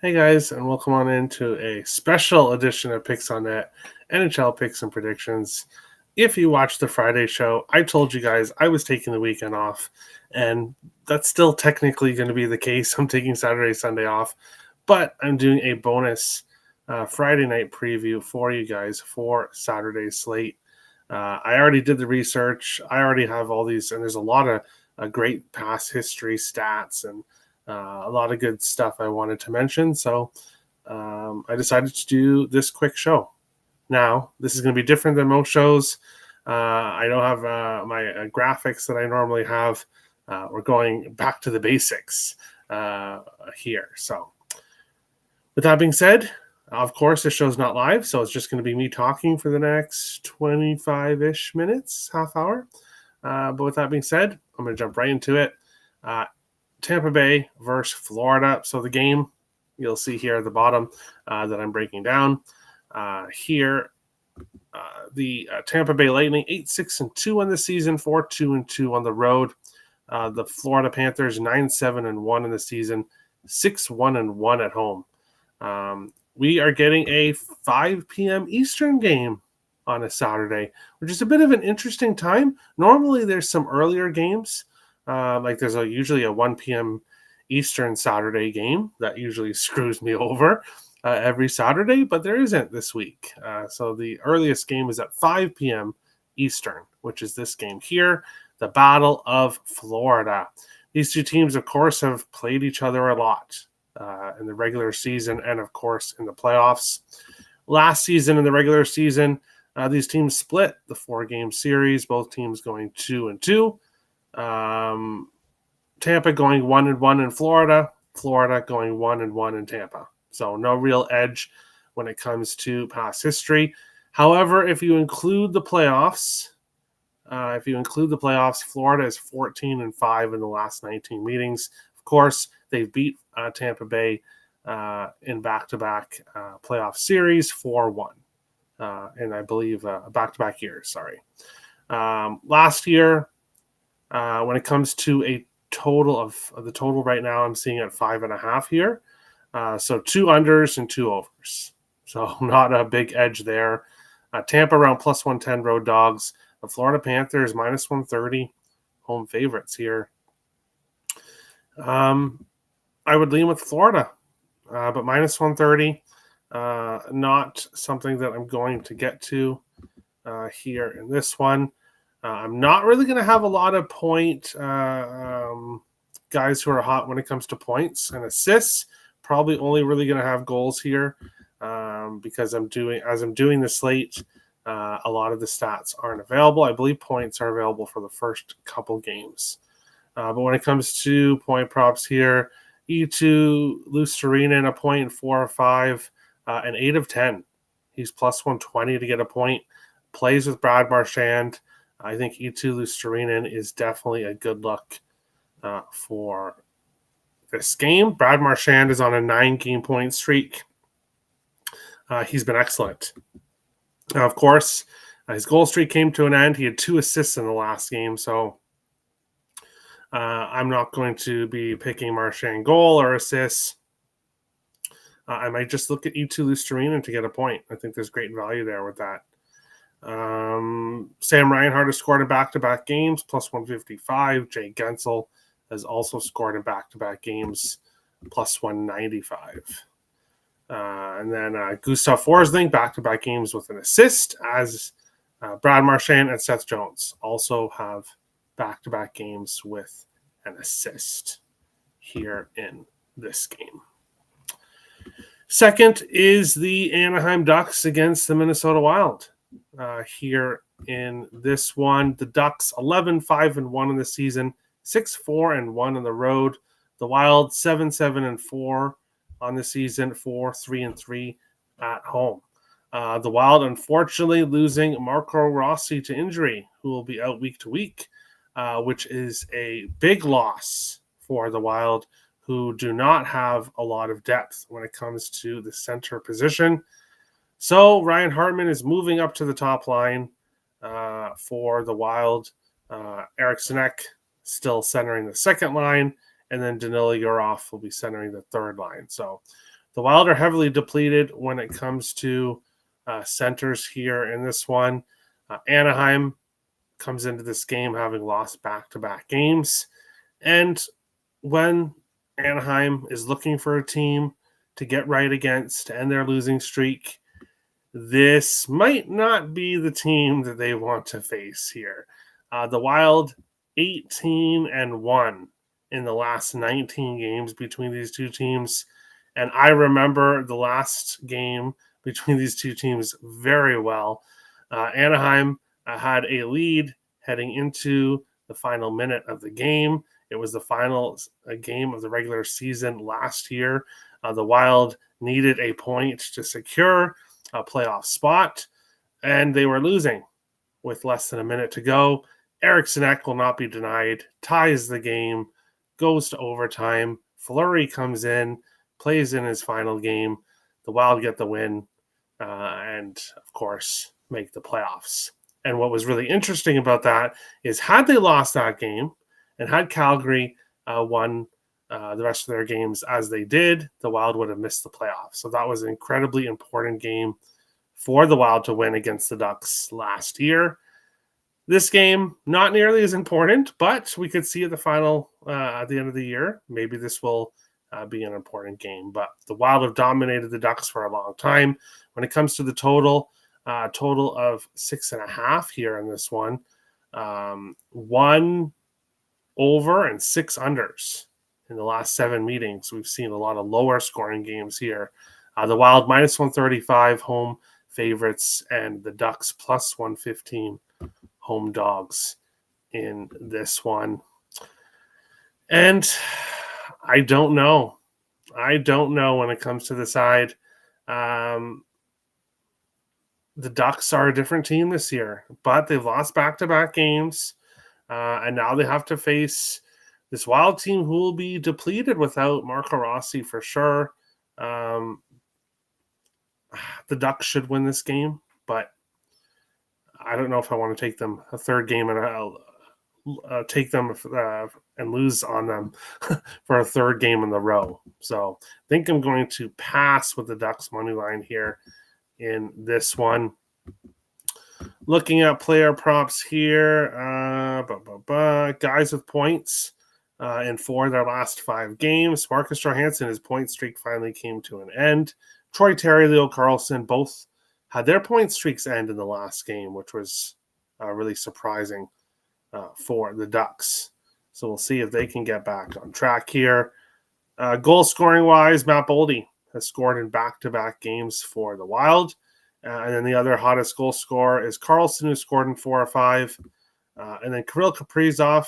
Hey guys, and welcome on into a special edition of Picks on Net, NHL picks and predictions. If you watched the Friday show, I told you guys I was taking the weekend off, and that's still technically going to be the case. I'm taking Saturday, Sunday off, but I'm doing a bonus Friday night preview for you guys for Saturday's slate. I already did the research. I already have all these, and there's a lot of great past history stats and a lot of good stuff I wanted to mention. So I decided to do this quick show. Now, this is going to be different than most shows. I don't have my graphics that I normally have. We're going back to the basics here. So, with that being said, of course, this show's not live, so it's just going to be me talking for the next 25-ish minutes, half hour. But with that being said, I'm going to jump right into it. Tampa Bay versus Florida. So the game you'll see here at the bottom that I'm breaking down here. The Tampa Bay Lightning 8-6-2 on the season, 4-2-2 on the road. The Florida Panthers 9-7-1 in the season, 6-1-1 at home. We are getting a 5 p.m. Eastern game on a Saturday, which is a bit of an interesting time. Normally, there's some earlier games. Like there's usually a 1 p.m. Eastern Saturday game that usually screws me over every Saturday, but there isn't this week. So the earliest game is at 5 p.m. Eastern, which is this game here, the Battle of Florida. These two teams, of course, have played each other a lot in the regular season and, of course, in the playoffs. Last season in the regular season, these teams split the 4-game series, both teams going 2-2. Tampa going 1-1 in Florida, Florida going 1-1 in Tampa. So no real edge when it comes to past history. However, if you include the playoffs, Florida is 14-5 in the last 19 meetings. Of course, they've beat Tampa Bay in back-to-back playoff series 4-1, and I believe back-to-back years. Sorry, last year. When it comes to a total of the total right now, I'm seeing at 5.5 here. So 2 unders and 2 overs. So not a big edge there. Tampa around plus 110 road dogs. The Florida Panthers minus 130 home favorites here. I would lean with Florida, but minus 130. Not something that I'm going to get to here in this one. I'm not really going to have a lot of point guys who are hot when it comes to points and assists. Probably only really going to have goals here because I'm doing the slate. A lot of the stats aren't available. I believe points are available for the first couple games. But when it comes to point props here, E2 Lusterinen, a point, 4 or 5, and 8 of 10. He's plus 120 to get a point. Plays with Brad Marchand. I think E2 Lusterinen is definitely a good look for this game. Brad Marchand is on a 9-game point streak. He's been excellent. Now, of course, his goal streak came to an end. He had 2 assists in the last game, so I'm not going to be picking Marchand goal or assists. I might just look at E2 Lusterinen to get a point. I think there's great value there with that. Sam Reinhart has scored in back-to-back games, plus 155. Jay Gensel has also scored in back-to-back games, plus 195. And then Gustav Forsling, back-to-back games with an assist, as Brad Marchand and Seth Jones also have back-to-back games with an assist here in this game. Second is the Anaheim Ducks against the Minnesota Wild. Here in this one, the Ducks 11-5-1 in the season, 6-4-1 on the road. The Wild 7-7-4 on the season, 4-3-3 at home. The Wild unfortunately losing Marco Rossi to injury, who will be out week to week, which is a big loss for the Wild, who do not have a lot of depth when it comes to the center position. So Ryan Hartman is moving up to the top line for the Wild. Eric Sinek still centering the second line, and then Danila Yurov will be centering the third line. So The Wild are heavily depleted when it comes to centers here in this one. Anaheim comes into this game having lost back-to-back games. And when Anaheim is looking for a team to get right against to end their losing streak, this might not be the team that they want to face here. The Wild 18-1 in the last 19 games between these two teams. And I remember the last game between these two teams very well. Anaheim had a lead heading into the final minute of the game. It was the final game of the regular season last year. The Wild needed a point to secure a playoff spot, and they were losing with less than a minute to go. Eriksson Ek will not be denied, ties the game, goes to overtime. Fleury comes in, plays in his final game. The Wild get the win, and of course, make the playoffs. And what was really interesting about that is had they lost that game and had Calgary won the rest of their games as they did, the Wild would have missed the playoffs. So that was an incredibly important game for the Wild to win against the Ducks last year. This game, not nearly as important, but we could see at the final at the end of the year. Maybe this will be an important game. But the Wild have dominated the Ducks for a long time. When it comes to the total of 6.5 here in this one. 1 over and 6 unders in the last 7 meetings. We've seen a lot of lower scoring games here. The Wild minus 135 home favorites and the Ducks plus 115 home dogs in this one. And I don't know. When it comes to the side. The Ducks are a different team this year, but they've lost back-to-back games, and now they have to face this Wild team who will be depleted without Marco Rossi for sure. The Ducks should win this game, but I don't know if I want to take them a third game and I'll take them and lose on them for a third game in a row. So I think I'm going to pass with the Ducks money line here in this one. Looking at player props here, guys with points in 4 of their last 5 games. Marcus Johansson, his point streak finally came to an end. Troy Terry, Leo Carlsson, both had their point streaks end in the last game, which was really surprising for the Ducks. So we'll see if they can get back on track here. Goal scoring wise, Matt Boldy has scored in back-to-back games for the Wild. And then the other hottest goal scorer is Carlson, who scored in 4 or 5. And then Kirill Kaprizov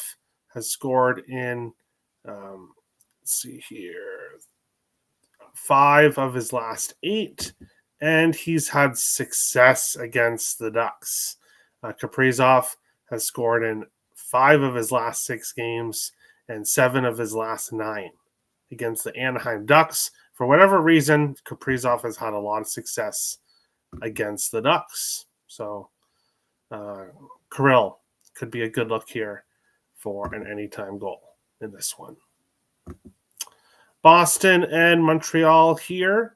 has scored in, 5 of his last 8. And he's had success against the Ducks. Kaprizov has scored in 5 of his last 6 games and 7 of his last 9 against the Anaheim Ducks. For whatever reason, Kaprizov has had a lot of success against the Ducks. So Kirill could be a good look here for an anytime goal in this one. Boston and Montreal here.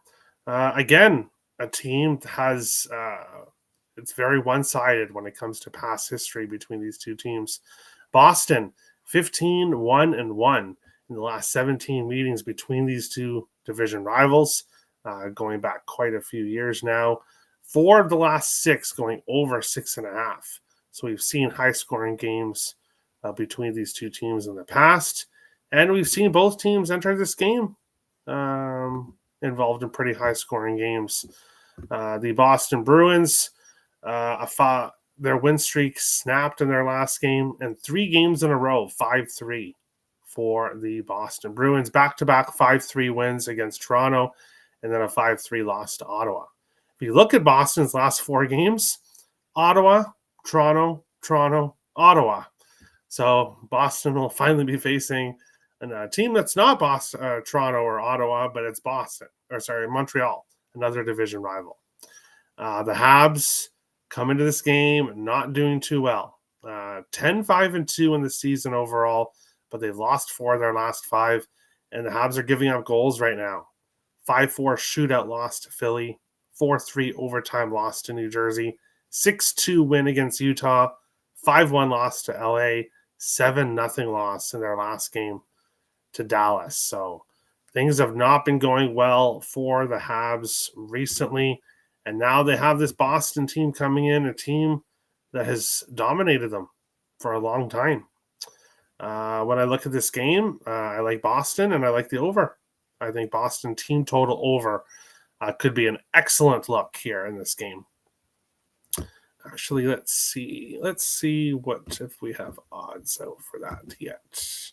Again, a team that has it's very one-sided when it comes to past history between these two teams. Boston 15-1-1 in the last 17 meetings between these two division rivals, going back quite a few years now. 4 of the last 6 going over 6.5. So we've seen high-scoring games between these two teams in the past, and we've seen both teams enter this game involved in pretty high-scoring games. The Boston Bruins, their win streak snapped in their last game, and 3 games in a row, 5-3 for the Boston Bruins. Back-to-back 5-3 wins against Toronto, and then a 5-3 loss to Ottawa. If you look at Boston's last 4 games, Ottawa, Toronto, Ottawa. So Boston will finally be facing a team that's not Boston, Toronto or Ottawa, but it's Montreal, another division rival. The Habs come into this game not doing too well. 10-5-2 in the season overall, but they've lost 4 of their last 5, and the Habs are giving up goals right now. 5-4 shootout loss to Philly, 4-3 overtime loss to New Jersey, 6-2 win against Utah, 5-1 loss to LA, 7-0 loss in their last game to Dallas. So things have not been going well for the Habs recently. And now they have this Boston team coming in, a team that has dominated them for a long time. When I look at this game, I like Boston and I like the over. I think Boston team total over could be an excellent look here in this game. Actually, let's see. Let's see what if we have odds out for that yet.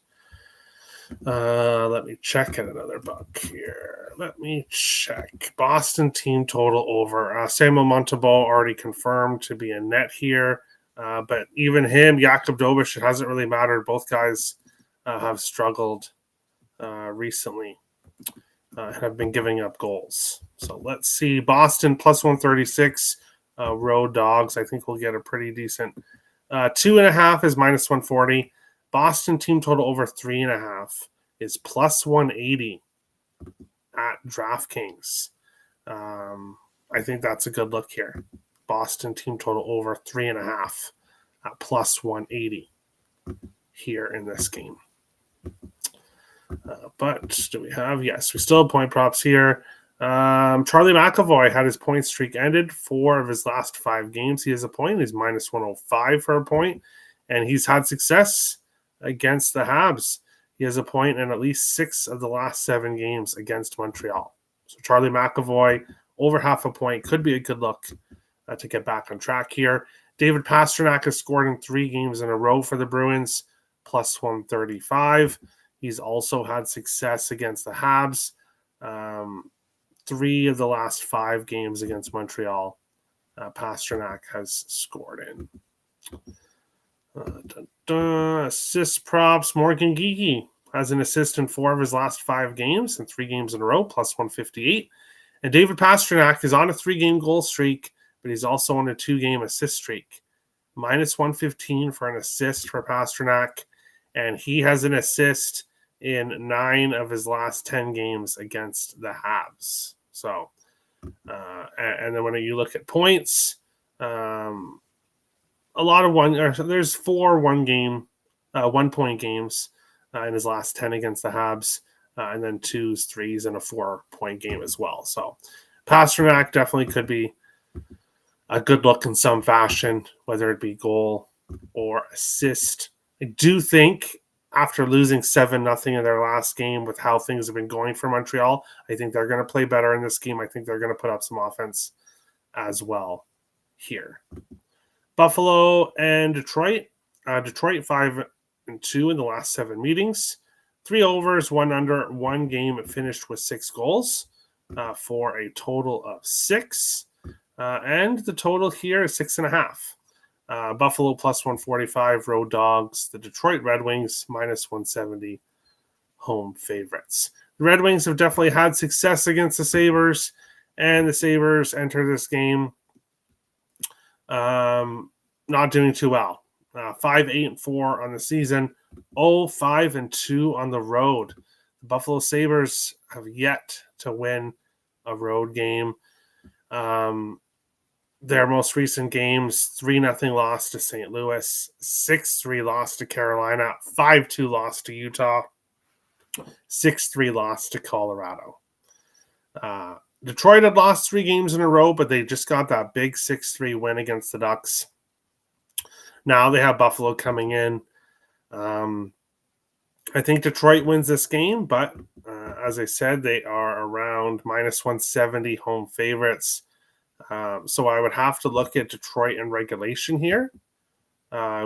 Let me check in another book here. Let me check. Boston team total over. Samuel Montembeault already confirmed to be a net here. But even him, Jakub Dobeš, it hasn't really mattered. Both guys have struggled recently and have been giving up goals. So let's see. Boston plus 136. Road dogs. I think we'll get a pretty decent. 2.5 is minus 140. Boston team total over 3.5 is plus 180 at DraftKings. I think that's a good look here. Boston team total over 3.5 at plus 180 here in this game. But do we have? Yes, we still have point props here. Charlie McAvoy had his point streak ended. 4 of his last 5 games he has a point. He's minus 105 for a point. And he's had success against the Habs. He has a point in at least 6 of the last 7 games against Montreal. So Charlie McAvoy, over half a point, could be a good look to get back on track here. David Pastrnak has scored in 3 games in a row for the Bruins, plus 135. He's also had success against the Habs. 3 of the last 5 games against Montreal, Pastrnak has scored in. Assist props. Morgan Geekie has an assist in 4 of his last 5 games and 3 games in a row, plus 158. And David Pastrnak is on a 3-game goal streak, but he's also on a 2-game assist streak. Minus 115 for an assist for Pastrnak, and he has an assist in 9 of his last 10 games against the Habs. So, and then when you look at points, a lot of there's 4 1-point games in his last 10 against the Habs, and then 2s, 3s, and a 4-point game as well. So Pastrnak definitely could be a good look in some fashion, whether it be goal or assist. I do think after losing 7-0 in their last game with how things have been going for Montreal, I think they're going to play better in this game. I think they're going to put up some offense as well here. Buffalo and Detroit. Detroit 5-2 in the last 7 meetings. 3 overs, 1 under, 1 game finished with 6 goals for a total of 6. And the total here is 6.5. Buffalo plus 145, road dogs. The Detroit Red Wings minus 170, home favorites. The Red Wings have definitely had success against the Sabres, and the Sabres enter this game not doing too well. 5-8-4 on the season, 5-2 on the road. The Buffalo Sabres have yet to win a road game. Their most recent games, 3-0 loss to St. Louis, 6-3 loss to Carolina, 5-2 loss to Utah, 6-3 loss to Colorado. Detroit had lost 3 games in a row, but they just got that big 6-3 win against the Ducks. Now they have Buffalo coming in. I think Detroit wins this game, but as I said, they are around minus 170 home favorites. So I would have to look at Detroit in regulation here,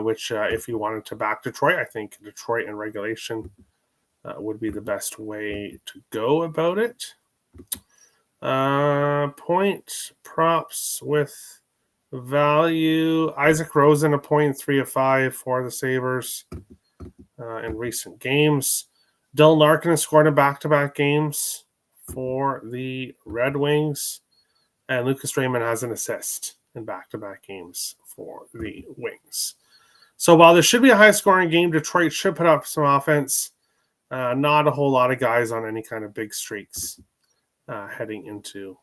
which if you wanted to back Detroit, I think Detroit in regulation would be the best way to go about it. Point props with value. Isaac Rosen, a point 3 of 5 for the Sabres in recent games. Dylan Larkin has scored in back-to-back games for the Red Wings. And Lucas Raymond has an assist in back-to-back games for the Wings. So while this should be a high-scoring game, Detroit should put up some offense. Not a whole lot of guys on any kind of big streaks heading into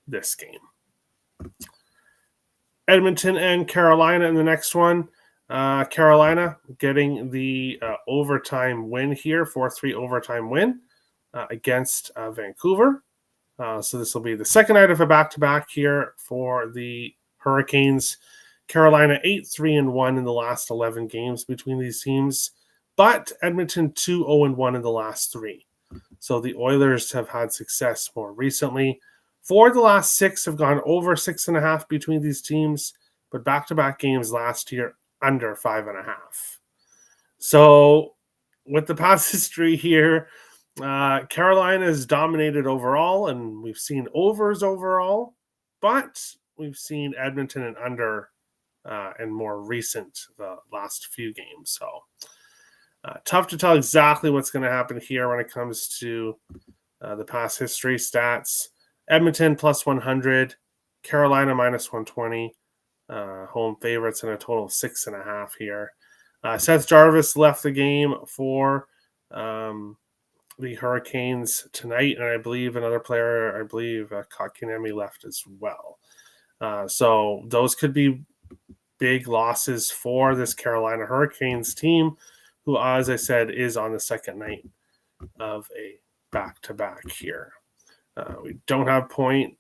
this game. Edmonton and Carolina in the next one. Carolina getting the overtime win here, 4-3 overtime win against Vancouver. So this will be the second night of a back-to-back here for the Hurricanes. Carolina 8-3-1 in the last 11 games between these teams, but Edmonton 2-0-1 in the last 3. So the Oilers have had success more recently. 4 of the last 6 have gone over 6.5 between these teams, but back-to-back games last year under 5.5. So with the past history here, Carolina has dominated overall, and we've seen overs overall, but we've seen Edmonton and under in more recent, the last few games. So tough to tell exactly what's going to happen here when it comes to the past history stats. Edmonton plus 100, Carolina minus 120, home favorites in a total of 6.5 here. Seth Jarvis left the game for the Hurricanes tonight, and I believe another player, Kotkaniemi, left as well. So those could be big losses for this Carolina Hurricanes team, who, as I said, is on the second night of a back-to-back here. We don't have point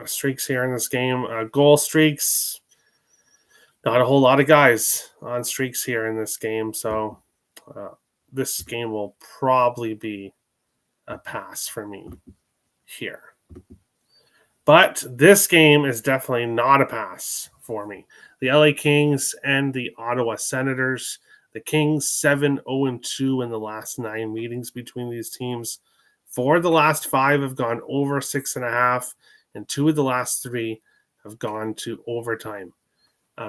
streaks here in this game. Goal streaks, not a whole lot of guys on streaks here in this game, so this game will probably be a pass for me here. But this game is definitely not a pass for me. The LA Kings and the Ottawa Senators. The Kings 7-0-2 in the last 9 meetings between these teams. 4 of the last 5 have gone over 6.5, and 2 of the last 3 have gone to overtime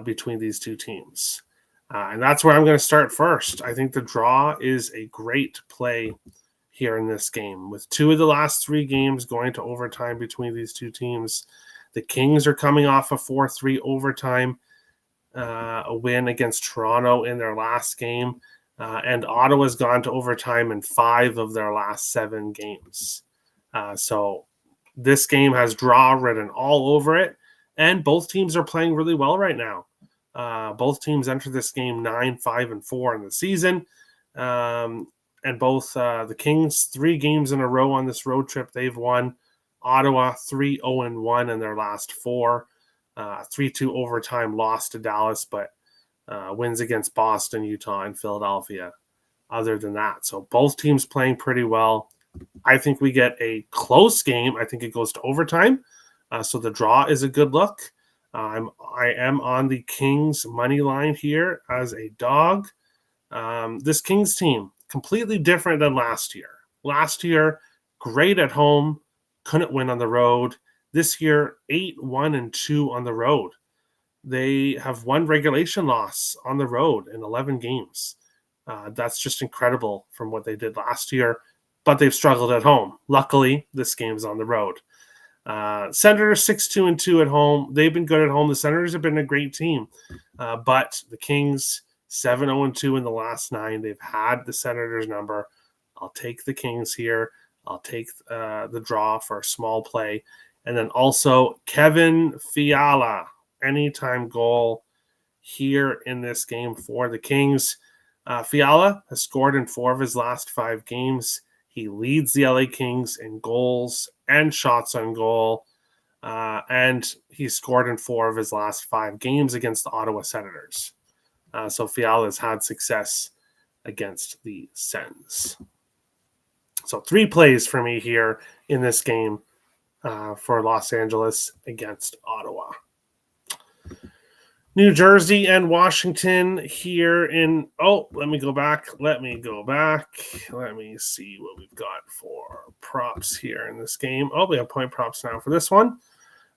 between these two teams. And that's where I'm going to start first. I think the draw is a great play here in this game. With 2 of the last 3 games going to overtime between these two teams, the Kings are coming off a 4-3 overtime a win against Toronto in their last game, and Ottawa's gone to overtime in 5 of their last 7 games. So this game has draw written all over it, and both teams are playing really well right now. Both teams enter this game 9-5-4 in the season. And both the Kings, 3 games in a row on this road trip, they've won. Ottawa, 3-0-1 in their last 4. 3-2 overtime loss to Dallas, but wins against Boston, Utah, and Philadelphia other than that. So both teams playing pretty well. I think we get a close game. I think it goes to overtime. So the draw is a good look. I am on the Kings money line here as a dog. This Kings team, completely different than last year. Last year, great at home, couldn't win on the road. This year, 8-1-2 on the road. They have 1 regulation loss on the road in 11 games. That's just incredible from what they did last year, but they've struggled at home. Luckily, this game's on the road. Senators 6-2-2 at home. They've been good at home. The Senators have been a great team, but the Kings 7-0-2 in the last 9. They've had the Senators number. I'll take the Kings here. I'll take the draw for a small play. And then also Kevin Fiala, anytime goal here in this game for the Kings. Fiala has scored in 4 of his last 5 games. He leads the LA Kings in goals and shots on goal. And he scored in 4 of his last 5 games against the Ottawa Senators. So Fiala has had success against the Sens. So 3 plays for me here in this game for Los Angeles against Ottawa. New Jersey and Washington here in... let me go back. Let me see what we've got for props here in this game. We have point props now for this one.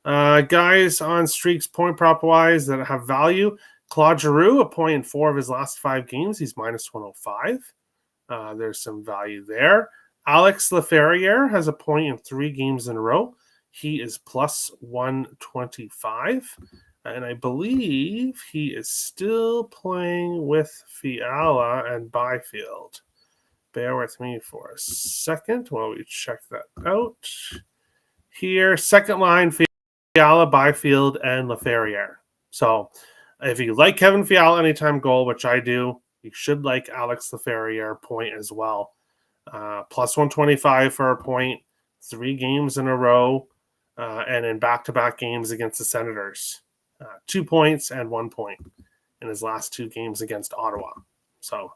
Guys on streaks point prop-wise that have value. Claude Giroux, a point in 4 of his last 5 games. He's minus 105. There's some value there. Alex Laferriere has a point in 3 games in a row. He is plus 125. And I believe he is still playing with Fiala and Byfield. Bear with me for a second while we check that out. Here, second line, Fiala, Byfield, and Laferriere. So if you like Kevin Fiala anytime goal, which I do, you should like Alex Laferriere point as well. Plus 125 for a point, 3 games in a row, and in back-to-back games against the Senators. 2 points and 1 point in his last 2 games against Ottawa. So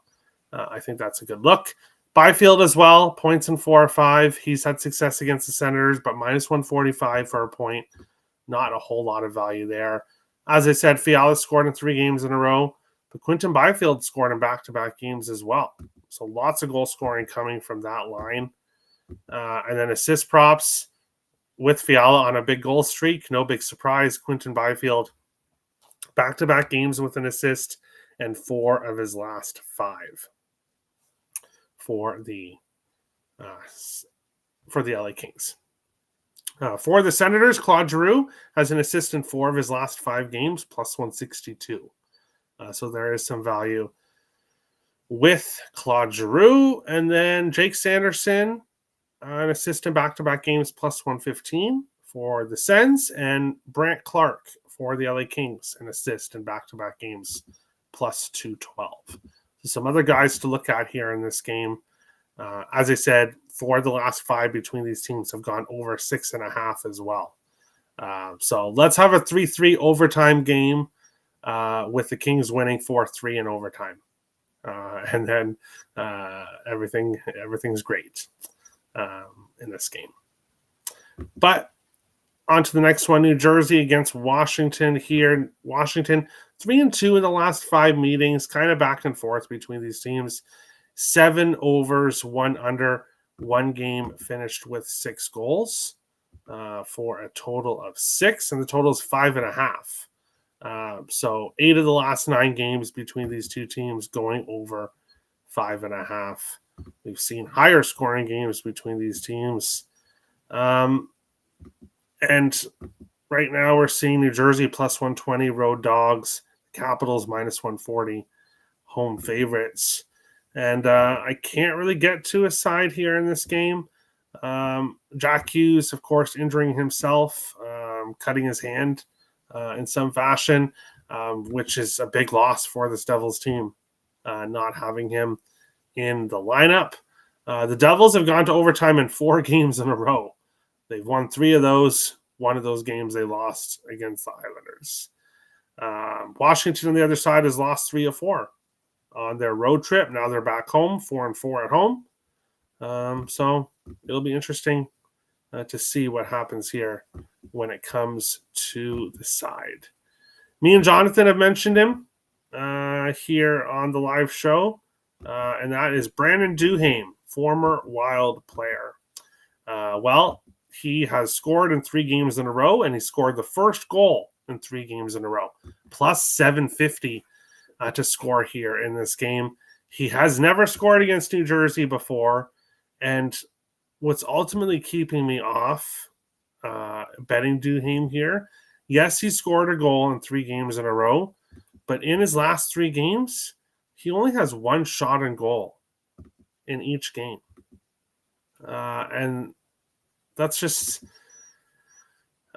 I think that's a good look. Byfield as well, points in 4 or 5. He's had success against the Senators, but minus 145 for a point. Not a whole lot of value there. As I said, Fiala scored in 3 games in a row, but Quinton Byfield scored in back-to-back games as well. So lots of goal scoring coming from that line. And then assist props with Fiala on a big goal streak. No big surprise. Quinton Byfield, back-to-back games with an assist and 4 of his last 5 for the LA Kings. For the Senators, Claude Giroux has an assist in 4 of his last 5 games, plus 162. So there is some value with Claude Giroux. And then Jake Sanderson, an assist in back-to-back games, plus 115 for the Sens. And Brant Clark for the LA Kings, an assist in back-to-back games, plus 212. So some other guys to look at here in this game. As I said, 4 of the last 5 between these teams have gone over 6.5 as well. So let's have a 3-3 overtime game with the Kings winning 4-3 in overtime. And then everything's great in this game. But on to the next one, New Jersey against Washington here. Washington, 3-2 in the last 5 meetings, kind of back and forth between these teams. 7 overs, 1 under, 1 game finished with 6 goals for a total of 6, and the total is 5.5. So 8 of the last 9 games between these two teams going over 5.5. We've seen higher scoring games between these teams. And right now we're seeing New Jersey plus 120, road dogs, Capitals minus 140, home favorites. And I can't really get to a side here in this game. Jack Hughes, of course, injuring himself, cutting his hand in some fashion, which is a big loss for this Devils team, not having him in the lineup. The Devils have gone to overtime in 4 games in a row. They've won 3 of those. 1 of those games they lost against the Islanders. Washington on the other side has lost 3 of 4 on their road trip. Now they're back home, 4-4 at home. So it'll be interesting to see what happens here when it comes to the side. Me and Jonathan have mentioned him here on the live show, and that is Brandon Duhaime, former Wild player. Well, he has scored in 3 games in a row, and he scored the first goal in 3 games in a row, plus 750 to score here in this game. He has never scored against New Jersey before, and what's ultimately keeping me off betting Duhaime here, yes, he scored a goal in 3 games in a row, but in his last 3 games, he only has 1 shot on goal in each game. And that's just...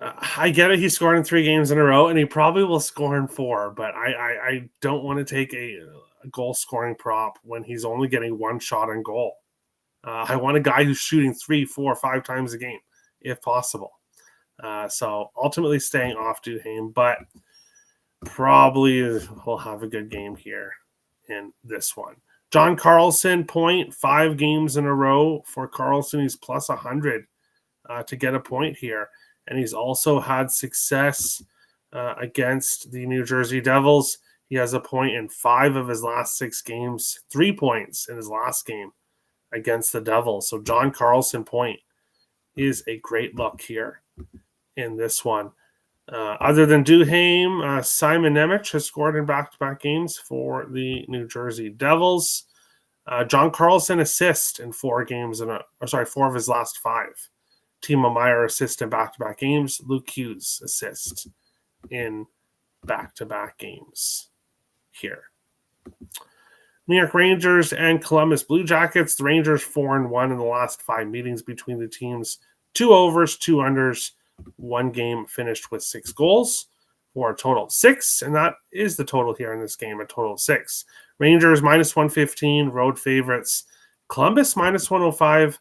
I get it. He scored in 3 games in a row, and he probably will score in 4. But I don't want to take a goal scoring prop when he's only getting 1 shot on goal. I want a guy who's shooting 3, 4, 5 times a game, if possible. So ultimately, staying off Duhaime, but probably will have a good game here in this one. John Carlson, 5 games in a row for Carlson. He's plus 100 to get a point here. And he's also had success against the New Jersey Devils. He has a point in 5 of his last 6 games, 3 points in his last game against the Devils. So John Carlson point is a great look here in this one. Other than Duhaime, Simon Nemec has scored in back-to-back games for the New Jersey Devils. John Carlson assist in 4 games 4 of his last 5. Timo Meier assist in back-to-back games. Luke Hughes assist in back-to-back games here. New York Rangers and Columbus Blue Jackets. The Rangers 4-1 in the last 5 meetings between the teams. 2 overs, 2 unders, 1 game finished with 6 goals for a total of 6. And that is the total here in this game, a total of 6. Rangers minus 115, road favorites. Columbus minus 105,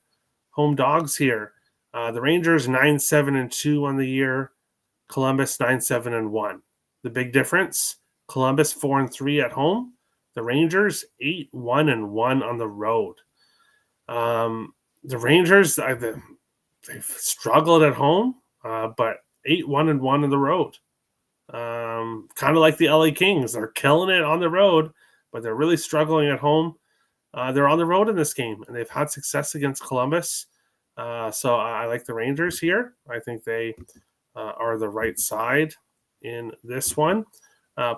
home dogs here. The Rangers 9-7-2 on the year. Columbus 9-7-1. The big difference: Columbus 4-3 at home. The Rangers 8-1-1 on the road. The Rangers they've struggled at home, but 8-1-1 on the road. Kind of like the LA Kings, they're killing it on the road, but they're really struggling at home. They're on the road in this game, and they've had success against Columbus. So I like the Rangers here. I think they are the right side in this one.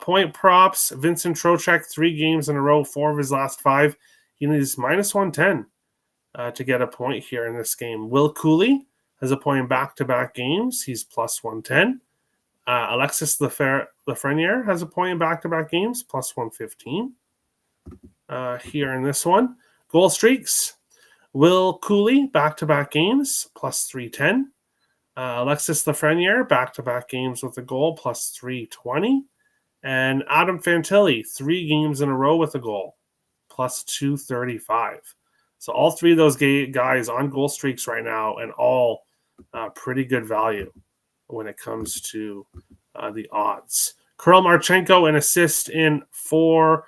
Point props: Vincent Trocheck, 3 games in a row, 4 of his last 5. He needs minus 110 to get a point here in this game. Will Cooley has a point in back-to-back games. He's plus 110. Alexis Lafreniere has a point in back-to-back games, plus 115 here in this one. Goal streaks: Will Cooley, back-to-back games, plus 310. Alexis Lafreniere, back-to-back games with a goal, plus 320. And Adam Fantilli, 3 games in a row with a goal, plus 235. So all 3 of those guys on goal streaks right now, and all pretty good value when it comes to the odds. Kirill Marchenko, an assist in 4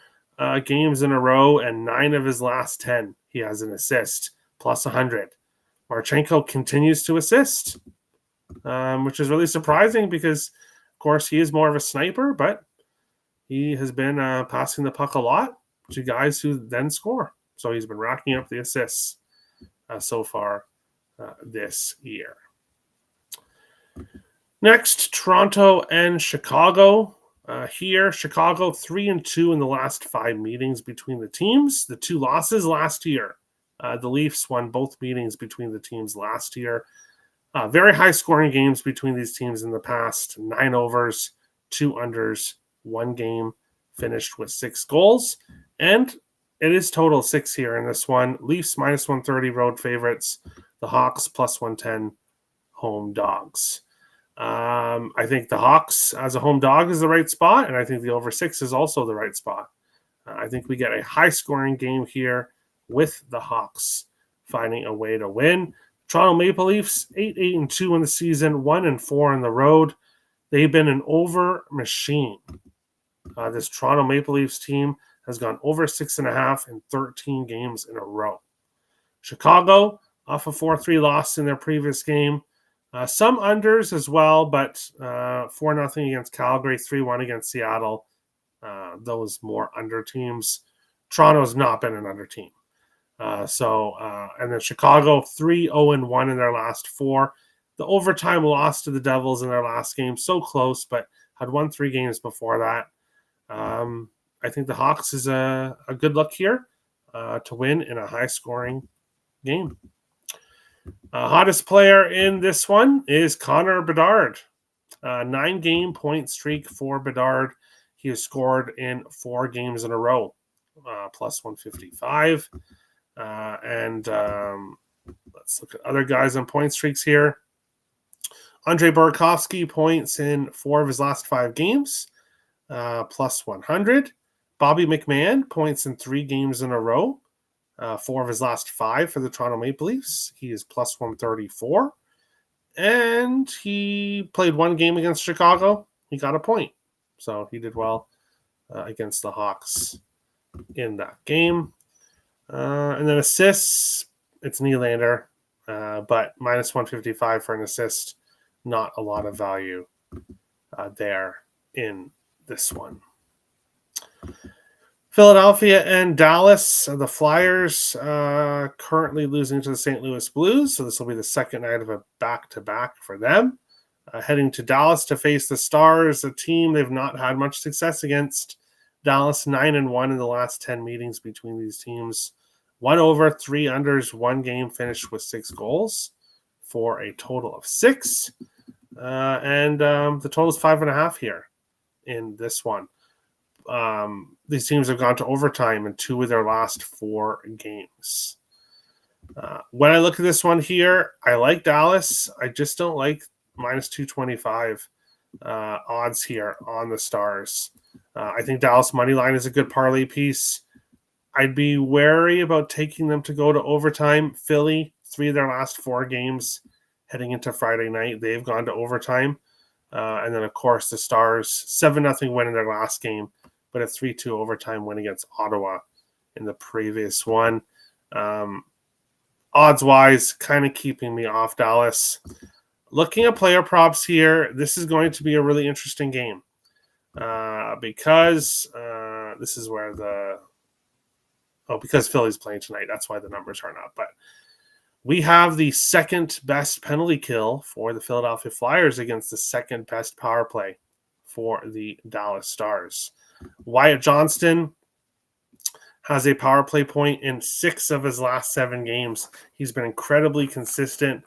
games in a row, and 9 of his last 10 he has an assist, plus 100. Marchenko continues to assist, which is really surprising because, of course, he is more of a sniper, but he has been passing the puck a lot to guys who then score. So he's been racking up the assists so far this year. Next, Toronto and Chicago. Here, Chicago 3-2 in the last 5 meetings between the teams. The 2 losses last year. The Leafs won both meetings between the teams last year. Very high scoring games between these teams in the past. 9 overs, 2 unders, 1 game finished with 6 goals. And it is total 6 here in this one. Leafs minus 130, road favorites. The Hawks plus 110, home dogs. I think the Hawks as a home dog is the right spot, and I think the over 6 is also the right spot. I think we get a high-scoring game here with the Hawks finding a way to win. Toronto Maple Leafs 8-2 in the season, 1-4 on the road. They've been an over machine. This Toronto Maple Leafs team has gone over 6.5 in 13 games in a row. Chicago off a 4-3 loss in their previous game. Some unders as well, but 4-0 against Calgary, 3-1 against Seattle. Those more under teams. Toronto's not been an under team. And then Chicago 3-0-1 in their last 4. The overtime loss to the Devils in their last game, so close, but had won 3 games before that. I think the Hawks is a good look here to win in a high-scoring game. Hottest player in this one is Connor Bedard. 9-game point streak for Bedard. He has scored in 4 games in a row, plus 155. Let's look at other guys on point streaks here. Andrei Burakovsky points in 4 of his last 5 games, plus 100. Bobby McMahon points in 3 games in a row, 4 of his last 5 for the Toronto Maple Leafs. He is plus 134. And he played 1 game against Chicago. He got a point. So he did well against the Hawks in that game. And then assists, it's Nylander, but minus 155 for an assist. Not a lot of value there in this one. Philadelphia and Dallas, the Flyers currently losing to the St. Louis Blues, so this will be the second night of a back-to-back for them. Heading to Dallas to face the Stars, a team they've not had much success against. Dallas 9-1 in the last 10 meetings between these teams. 1 over, 3 unders, 1 game finished with 6 goals for a total of 6. The total is 5.5 here in this one. These teams have gone to overtime in 2 of their last 4 games. When I look at this one here, I like Dallas. I just don't like minus 225 odds here on the Stars. I think Dallas money line is a good parlay piece. I'd be wary about taking them to go to overtime. Philly, 3 of their last 4 games heading into Friday night, they've gone to overtime. And then, of course, the Stars, 7-0 win in their last game, but a 3-2 overtime win against Ottawa in the previous one. Odds-wise, kind of keeping me off Dallas. Looking at player props here, this is going to be a really interesting game because this is where because Philly's playing tonight. That's why the numbers aren't up. But we have the second best penalty kill for the Philadelphia Flyers against the second best power play for the Dallas Stars. Wyatt Johnston has a power play point in 6 of his last 7 games. He's been incredibly consistent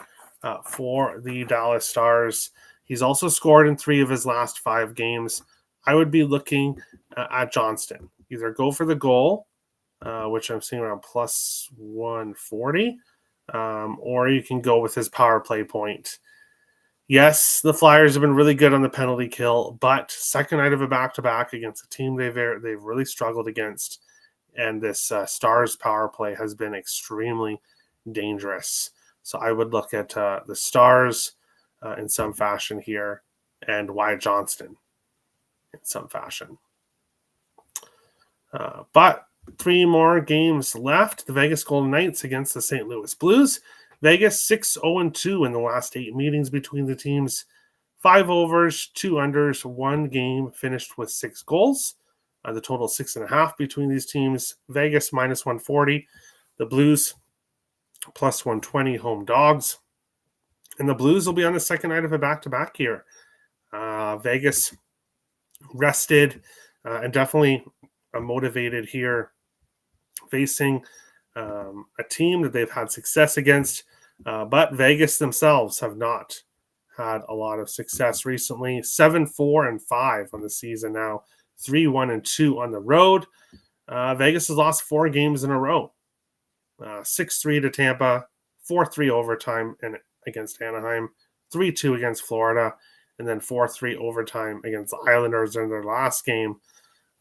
for the Dallas Stars. He's also scored in 3 of his last 5 games. I would be looking at Johnston. Either go for the goal, which I'm seeing around plus 140, or you can go with his power play point. Yes, the Flyers have been really good on the penalty kill, but second night of a back-to-back against a team they've really struggled against, and this Stars power play has been extremely dangerous. So I would look at the Stars in some fashion here, and Wyatt Johnston in some fashion. But 3 more games left. The Vegas Golden Knights against the St. Louis Blues. Vegas 6-0-2 in the last 8 meetings between the teams. 5 overs, 2 unders, 1 game finished with 6 goals. The total 6.5 between these teams. Vegas minus 140. The Blues plus 120 home dogs. And the Blues will be on the second night of a back-to-back here. Vegas rested and definitely motivated here, facing a team that they've had success against. But Vegas themselves have not had a lot of success recently. 7-4-5 on the season now. 3-1-2 on the road. Vegas has lost 4 games in a row. 6-3 to Tampa, 4-3 overtime against Anaheim, 3-2 against Florida, and then 4-3 overtime against the Islanders in their last game,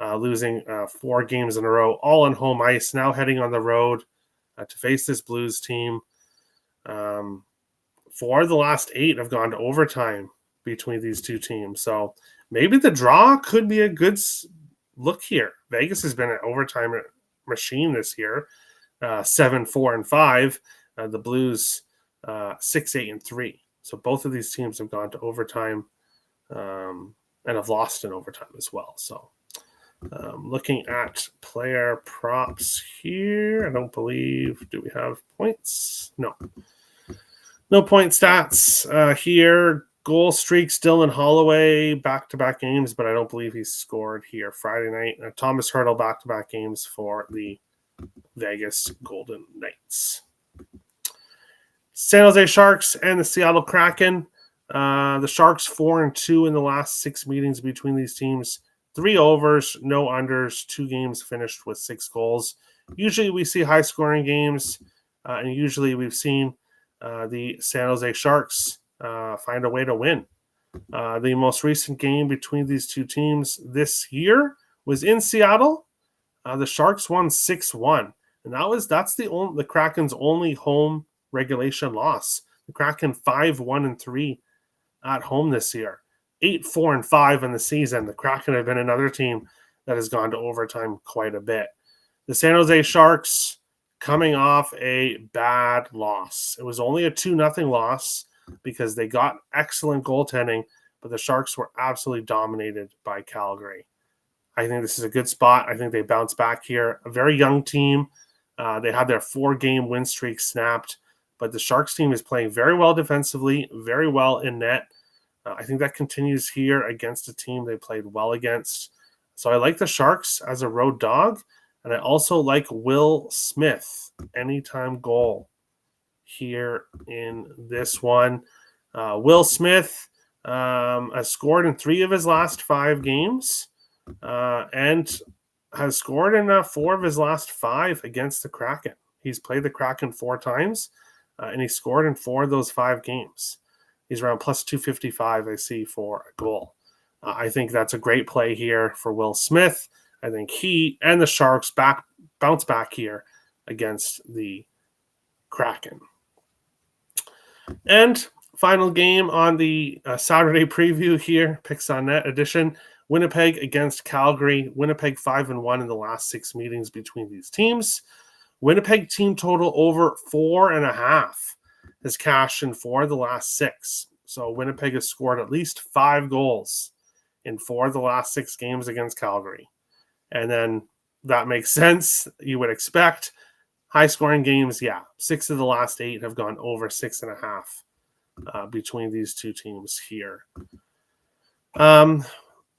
losing 4 games in a row, all on home ice. Now heading on the road to face this Blues team. 4 of the last 8 have gone to overtime between these two teams. So maybe the draw could be a good look here. Vegas has been an overtime machine this year. 7-4-5. The Blues 6-8-3. So both of these teams have gone to overtime and have lost in overtime as well. So looking at player props here, I don't believe, do we have points? No point stats here. Goal streak still in Holloway, back-to-back games, but I don't believe he's scored here Friday night. Thomas Hertl, back-to-back games for the Vegas Golden Knights. San Jose Sharks and the Seattle Kraken. The Sharks 4-2 in the last 6 meetings between these teams. 3 overs, no unders, 2 games finished with 6 goals. Usually we see high-scoring games, and usually we've seen the San Jose Sharks find a way to win. The most recent game between these two teams this year was in Seattle. The Sharks won 6-1, and that's the Kraken's only home regulation loss. The Kraken 5-1-3 at home this year. 8-4-5 in the season. The Kraken have been another team that has gone to overtime quite a bit. The San Jose Sharks coming off a bad loss. It was only a 2-0 loss because they got excellent goaltending, but the Sharks were absolutely dominated by Calgary. I think this is a good spot. I think they bounce back here. A very young team. They had their 4-game win streak snapped, but the Sharks team is playing very well defensively, very well in net. I think that continues here against a team they played well against. So I like the Sharks as a road dog, and I also like Will Smith, anytime goal here in this one. Will Smith has scored in 3 of his last 5 games and has scored in 4 of his last 5 against the Kraken. He's played the Kraken 4 times, and he scored in 4 of those 5 games. He's around plus 255, I see, for a goal. I think that's a great play here for Will Smith. I think he and the Sharks bounce back here against the Kraken. And final game on the Saturday preview here, Picks on Net edition. Winnipeg against Calgary. Winnipeg 5-1 in the last 6 meetings between these teams. Winnipeg team total over 4.5 has cashed in 4 of the last 6. So Winnipeg has scored at least 5 goals in 4 of the last 6 games against Calgary. And then that makes sense. You would expect high-scoring games, 6 of the last 8 have gone over 6.5 between these two teams here.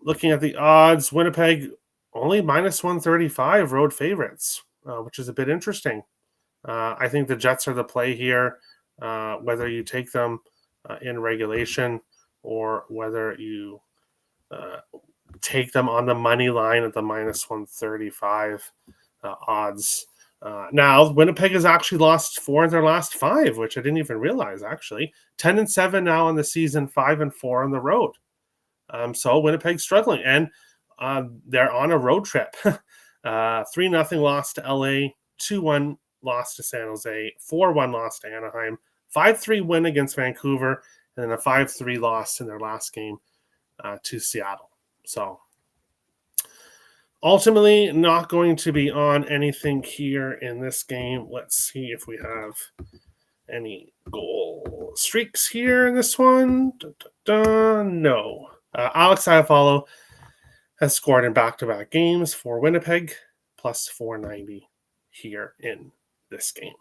Looking at the odds, Winnipeg only minus 135 road favorites, which is a bit interesting. I think the Jets are the play here, whether you take them in regulation or whether you take them on the money line at the minus 135 odds. Now, Winnipeg has actually lost 4 of their last 5, which I didn't even realize, actually. 10-7 now on the season, 5-4 on the road. So Winnipeg's struggling, and they're on a road trip. 3-0 loss to LA, 2-1 loss to San Jose, 4-1 loss to Anaheim, 5-3 win against Vancouver, and then a 5-3 loss in their last game to Seattle. So ultimately, not going to be on anything here in this game. Let's see if we have any goal streaks here in this one. No. Alex Iafallo has scored in back-to-back games for Winnipeg, plus 490 here in this game.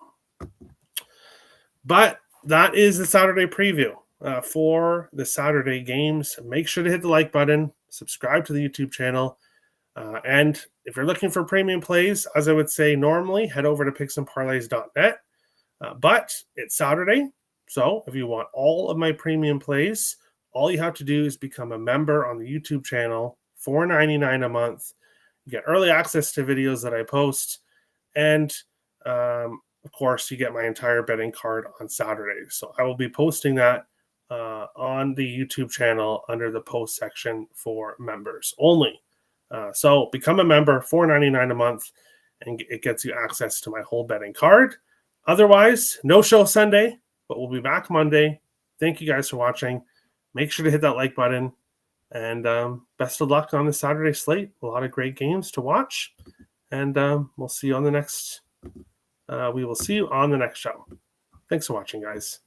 But that is the Saturday preview for the Saturday games. Make sure to hit the like button, subscribe to the YouTube channel, and if you're looking for premium plays, as I would say normally, head over to picksandparlays.net. But it's Saturday, so if you want all of my premium plays, all you have to do is become a member on the YouTube channel, $4.99 a month. You get early access to videos that I post, and of course, you get my entire betting card on Saturday. So I will be posting that on the YouTube channel under the post section for members only. So become a member, $4.99 a month, and it gets you access to my whole betting card. Otherwise, no show Sunday, but we'll be back Monday. Thank you guys for watching. Make sure to hit that like button, and best of luck on the Saturday slate. A lot of great games to watch, and we'll see you on the next. We will see you on the next show. Thanks for watching, guys.